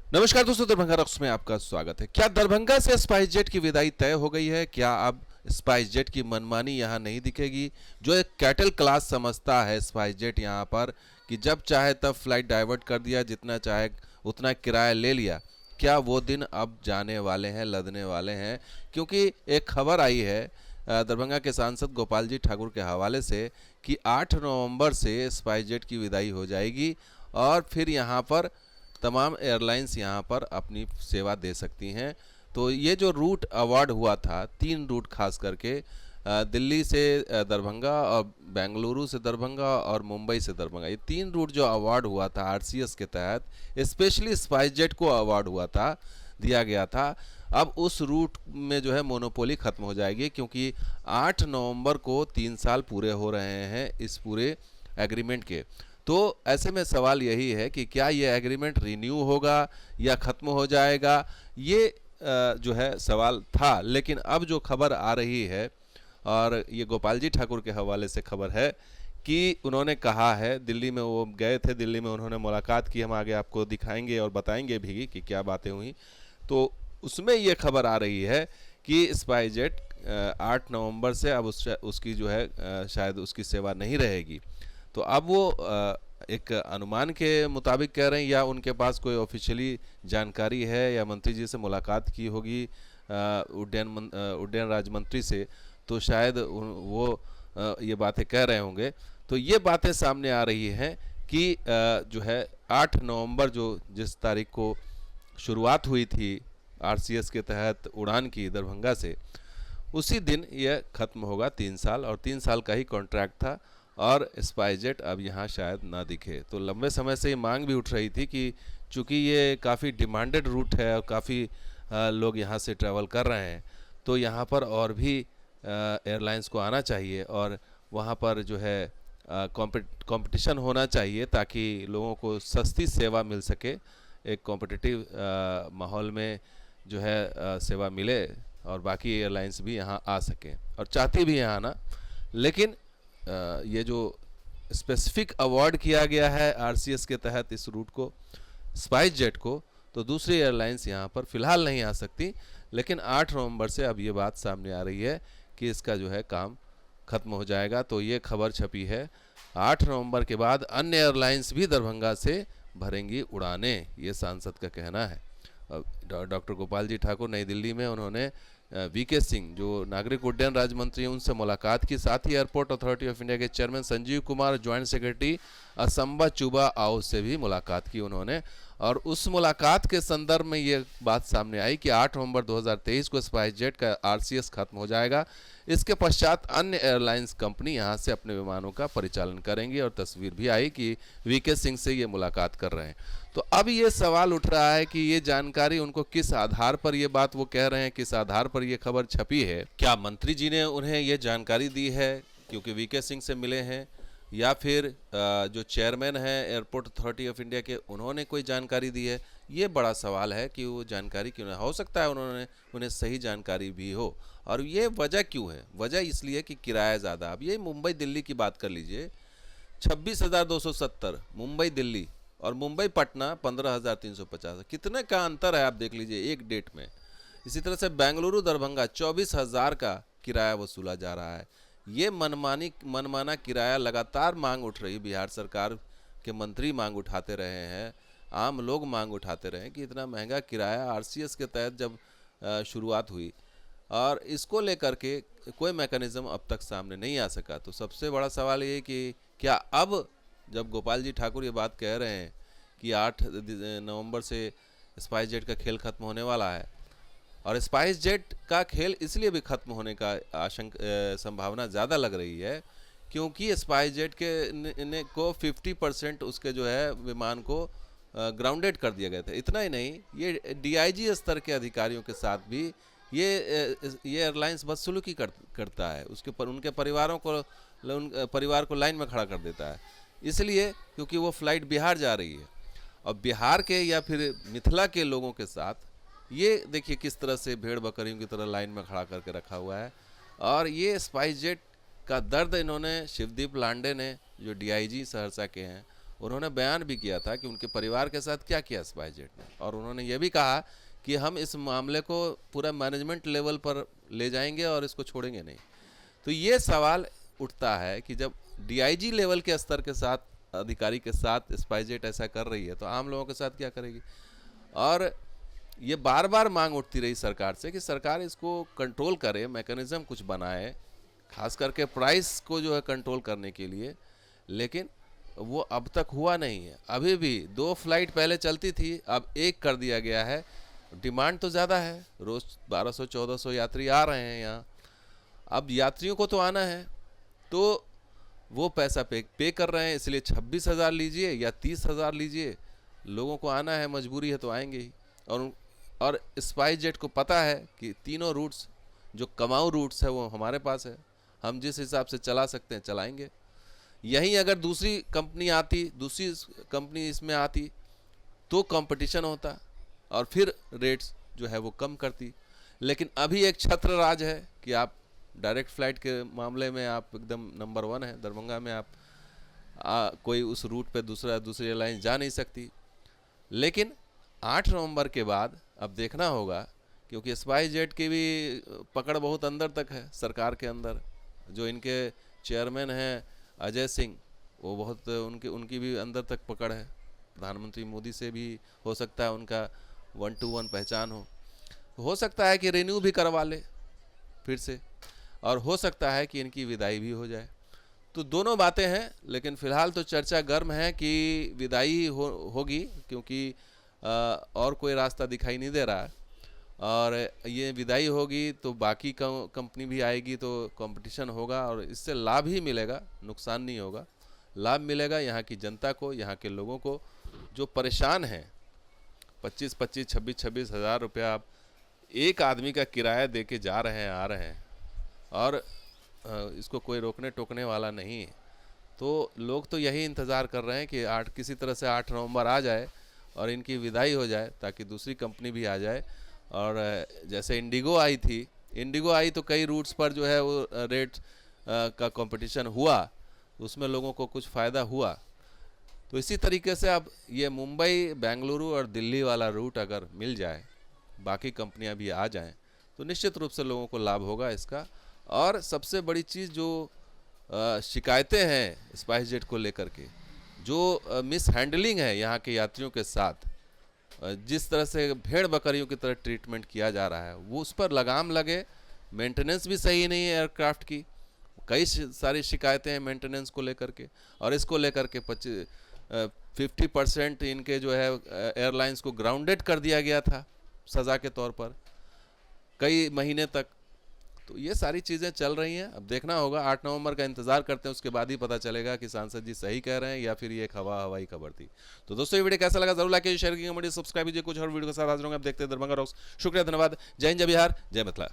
नमस्कार दोस्तों, दरभंगा रॉक्स में आपका स्वागत है। क्या दरभंगा से स्पाइस जेट की विदाई तय हो गई है? क्या अब स्पाइस जेट की मनमानी यहाँ नहीं दिखेगी? जो एक कैटल क्लास समझता है स्पाइस जेट यहाँ पर कि जब चाहे तब फ्लाइट डाइवर्ट कर दिया, जितना चाहे उतना किराया ले लिया, क्या वो दिन अब जाने वाले हैं, लदने वाले हैं? क्योंकि एक खबर आई है दरभंगा के सांसद गोपाल जी ठाकुर के हवाले से कि 8 नवंबर से स्पाइस जेट की विदाई हो जाएगी और फिर यहाँ पर तमाम एयरलाइंस यहाँ पर अपनी सेवा दे सकती हैं। तो ये जो रूट अवार्ड हुआ था, 3 रूट खास करके दिल्ली से दरभंगा और बेंगलुरु से दरभंगा और मुंबई से दरभंगा, ये 3 रूट जो अवार्ड हुआ था आरसीएस के तहत, स्पेशली स्पाइस जेट को अवार्ड हुआ था, दिया गया था। अब उस रूट में जो है मोनोपोली ख़त्म हो जाएगी, क्योंकि 8 नवंबर को 3 साल पूरे हो रहे हैं इस पूरे एग्रीमेंट के। तो ऐसे में सवाल यही है कि क्या ये एग्रीमेंट रिन्यू होगा या ख़त्म हो जाएगा, ये जो है सवाल था। लेकिन अब जो खबर आ रही है, और ये गोपाल जी ठाकुर के हवाले से खबर है कि उन्होंने कहा है, दिल्ली में वो गए थे, दिल्ली में उन्होंने मुलाकात की, हम आगे आपको दिखाएंगे और बताएंगे भी कि क्या बातें हुई। तो उसमें ये खबर आ रही है कि स्पाइस जेट 8 नवंबर से अब उसकी जो है शायद उसकी सेवा नहीं रहेगी। तो अब वो एक अनुमान के मुताबिक कह रहे हैं, या उनके पास कोई ऑफिशियली जानकारी है, या मंत्री जी से मुलाकात की होगी उड्डयन राज्य मंत्री से, तो शायद वो ये बातें कह रहे होंगे। तो ये बातें सामने आ रही हैं कि जो है 8 नवंबर जिस तारीख को शुरुआत हुई थी आरसीएस के तहत उड़ान की दरभंगा से, उसी दिन यह ख़त्म होगा। 3 साल, और 3 साल का ही कॉन्ट्रैक्ट था, और स्पाइस जेट अब यहाँ शायद ना दिखे। तो लंबे समय से ये मांग भी उठ रही थी कि चूँकि ये काफ़ी डिमांडेड रूट है और काफ़ी लोग यहाँ से ट्रैवल कर रहे हैं, तो यहाँ पर और भी एयरलाइंस को आना चाहिए और वहाँ पर जो है कंपटीशन होना चाहिए, ताकि लोगों को सस्ती सेवा मिल सके। एक कॉम्पिटिटिव माहौल में जो है सेवा मिले, और बाकी एयरलाइंस भी यहाँ आ सकें, और चाहती भी हैं आना। लेकिन ये जो स्पेसिफिक अवार्ड किया गया है आरसीएस के तहत इस रूट को, स्पाइस जेट को, तो दूसरी एयरलाइंस यहाँ पर फ़िलहाल नहीं आ सकती। लेकिन 8 नवंबर से अब ये बात सामने आ रही है कि इसका जो है काम ख़त्म हो जाएगा। तो ये खबर छपी है, 8 नवंबर के बाद अन्य एयरलाइंस भी दरभंगा से भरेंगी उड़ानें, ये सांसद का कहना है। डॉक्टर गोपाल जी ठाकुर नई दिल्ली में उन्होंने वीके सिंह, जो नागरिक उड्डयन राज्य मंत्री हैं, उनसे मुलाकात की। साथ ही एयरपोर्ट अथॉरिटी ऑफ इंडिया के chairman Sanjeev Kumar, joint secretary Asangba Chuba Ao से भी मुलाकात की उन्होंने। और उस मुलाकात के संदर्भ में ये बात सामने आई कि 8 नवंबर 2023 को स्पाइस जेट का आरसीएस खत्म हो जाएगा। इसके पश्चात अन्य एयरलाइंस कंपनी यहाँ से अपने विमानों का परिचालन करेंगी, और तस्वीर भी आई कि वीके सिंह से ये मुलाकात कर रहे हैं। तो अब ये सवाल उठ रहा है कि ये जानकारी उनको किस आधार पर, ये बात वो कह रहे हैं, किस आधार पर ये खबर छपी है? क्या मंत्री जी ने उन्हें ये जानकारी दी है क्योंकि वीके सिंह से मिले हैं, या फिर जो चेयरमैन हैं एयरपोर्ट अथॉरिटी ऑफ इंडिया के, उन्होंने कोई जानकारी दी है? ये बड़ा सवाल है कि वो जानकारी क्यों नहीं, हो सकता है उन्हें सही जानकारी भी हो। और ये वजह क्यों है? वजह इसलिए कि किराया ज़्यादा। अब ये मुंबई दिल्ली की बात कर लीजिए, 26,270 मुंबई दिल्ली, और मुंबई पटना 15,350। कितने का अंतर है आप देख लीजिए एक डेट में। इसी तरह से बेंगलुरु दरभंगा 24,000 का किराया वसूला जा रहा है। ये मनमाना किराया लगातार मांग उठ रही, बिहार सरकार के मंत्री मांग उठाते रहे हैं, आम लोग मांग उठाते रहे हैं कि इतना महंगा किराया आरसीएस के तहत जब शुरुआत हुई, और इसको लेकर के कोई मैकेनिज़्म अब तक सामने नहीं आ सका। तो सबसे बड़ा सवाल ये कि क्या अब जब गोपाल जी ठाकुर ये बात कह रहे हैं कि 8 नवंबर से स्पाइस जेट का खेल खत्म होने वाला है, और स्पाइस जेट का खेल इसलिए भी खत्म होने का संभावना ज़्यादा लग रही है क्योंकि स्पाइस जेट ने को 50% उसके जो है विमान को ग्राउंडेड कर दिया गया था। इतना ही नहीं, ये डीआईजी स्तर के अधिकारियों के साथ भी ये एयरलाइंस बदसलूकी करता है, उनके परिवार को लाइन में खड़ा कर देता है, इसलिए क्योंकि वो फ्लाइट बिहार जा रही है, और बिहार के या फिर मिथिला के लोगों के साथ ये देखिए किस तरह से भेड़ बकरियों की तरह लाइन में खड़ा करके रखा हुआ है। और ये स्पाइस जेट का दर्द इन्होंने शिवदीप लांडे ने, जो डीआईजी सहरसा के हैं, उन्होंने बयान भी किया था कि उनके परिवार के साथ क्या किया स्पाइसजेट ने, और उन्होंने ये भी कहा कि हम इस मामले को पूरा मैनेजमेंट लेवल पर ले जाएंगे और इसको छोड़ेंगे नहीं। तो ये सवाल उठता है कि जब डीआईजी लेवल के स्तर के साथ अधिकारी के साथ स्पाइसजेट ऐसा कर रही है तो आम लोगों के साथ क्या करेगी। और ये बार बार मांग उठती रही सरकार से कि सरकार इसको कंट्रोल करे, मैकेनिज्म कुछ बनाए, खास करके प्राइस को जो है कंट्रोल करने के लिए, लेकिन वो अब तक हुआ नहीं है। अभी भी 2 फ्लाइट पहले चलती थी, अब 1 कर दिया गया है। डिमांड तो ज़्यादा है, रोज़ 1200-1400 यात्री आ रहे हैं यहाँ। अब यात्रियों को तो आना है, तो वो पैसा पे कर रहे हैं, इसलिए 26,000 लीजिए या 30,000 लीजिए, लोगों को आना है, मजबूरी है तो आएंगे ही। और स्पाइसजेट को पता है कि तीनों रूट्स जो कमाऊ रूट्स है वो हमारे पास है, हम जिस हिसाब से चला सकते हैं चलाएंगे। यहीं अगर दूसरी कंपनी इसमें आती तो कंपटीशन होता और फिर रेट्स जो है वो कम करती। लेकिन अभी एक छत्र राज है कि आप डायरेक्ट फ्लाइट के मामले में आप एकदम नंबर 1 है। दरभंगा में आप कोई उस रूट पे दूसरी एयरलाइन जा नहीं सकती। लेकिन 8 नवंबर के बाद अब देखना होगा, क्योंकि स्पाइसजेट की भी पकड़ बहुत अंदर तक है सरकार के अंदर। जो इनके चेयरमैन हैं अजय सिंह, वो बहुत उनकी भी अंदर तक पकड़ है। प्रधानमंत्री मोदी से भी हो सकता है उनका 1-to-1 पहचान हो सकता है कि रिन्यू भी करवा ले फिर से, और हो सकता है कि इनकी विदाई भी हो जाए। तो दोनों बातें हैं, लेकिन फ़िलहाल तो चर्चा गर्म है कि विदाई होगी, क्योंकि और कोई रास्ता दिखाई नहीं दे रहा है। और ये विदाई होगी तो बाकी कंपनी भी आएगी, तो कंपटीशन होगा और इससे लाभ ही मिलेगा, नुकसान नहीं होगा। लाभ मिलेगा यहाँ की जनता को, यहाँ के लोगों को जो परेशान हैं। 25-25, 26-26 हज़ार रुपया आप एक आदमी का किराया दे के जा रहे हैं, आ रहे हैं, और इसको कोई रोकने टोकने वाला नहीं है। तो लोग तो यही इंतज़ार कर रहे हैं कि किसी तरह से 8 नवंबर आ जाए और इनकी विदाई हो जाए, ताकि दूसरी कंपनी भी आ जाए। और जैसे इंडिगो आई तो कई रूट्स पर जो है वो रेट का कंपटीशन हुआ, उसमें लोगों को कुछ फ़ायदा हुआ। तो इसी तरीके से अब ये मुंबई, बेंगलुरु और दिल्ली वाला रूट अगर मिल जाए, बाकी कंपनियां भी आ जाएं, तो निश्चित रूप से लोगों को लाभ होगा इसका। और सबसे बड़ी चीज़ जो शिकायतें हैं स्पाइसजेट को लेकर के, जो मिस हैंडलिंग है यहाँ के यात्रियों के साथ, जिस तरह से भेड़ बकरियों की तरह ट्रीटमेंट किया जा रहा है, वो उस पर लगाम लगे। मेंटेनेंस भी सही नहीं है एयरक्राफ्ट की, कई सारी शिकायतें हैं मेंटेनेंस को लेकर के, और इसको लेकर के 50% इनके जो है एयरलाइंस को ग्राउंडेड कर दिया गया था सज़ा के तौर पर कई महीने तक। तो ये सारी चीज़ें चल रही हैं, अब देखना होगा। 8 नवंबर का इंतजार करते हैं, उसके बाद ही पता चलेगा कि सांसद जी सही कह रहे हैं या फिर ये एक हवाई खबर थी। तो दोस्तों ये वीडियो कैसा लगा जरूर लाइक कीजिए, शेयर कीजिए, सब्सक्राइब कीजिए। कुछ और वीडियो के साथ हाजिर होंगे। आप देखते हैं दरभंगा रॉक्स। शुक्रिया, धन्यवाद। जय हिंद, जय बिहार, जय मिथिला।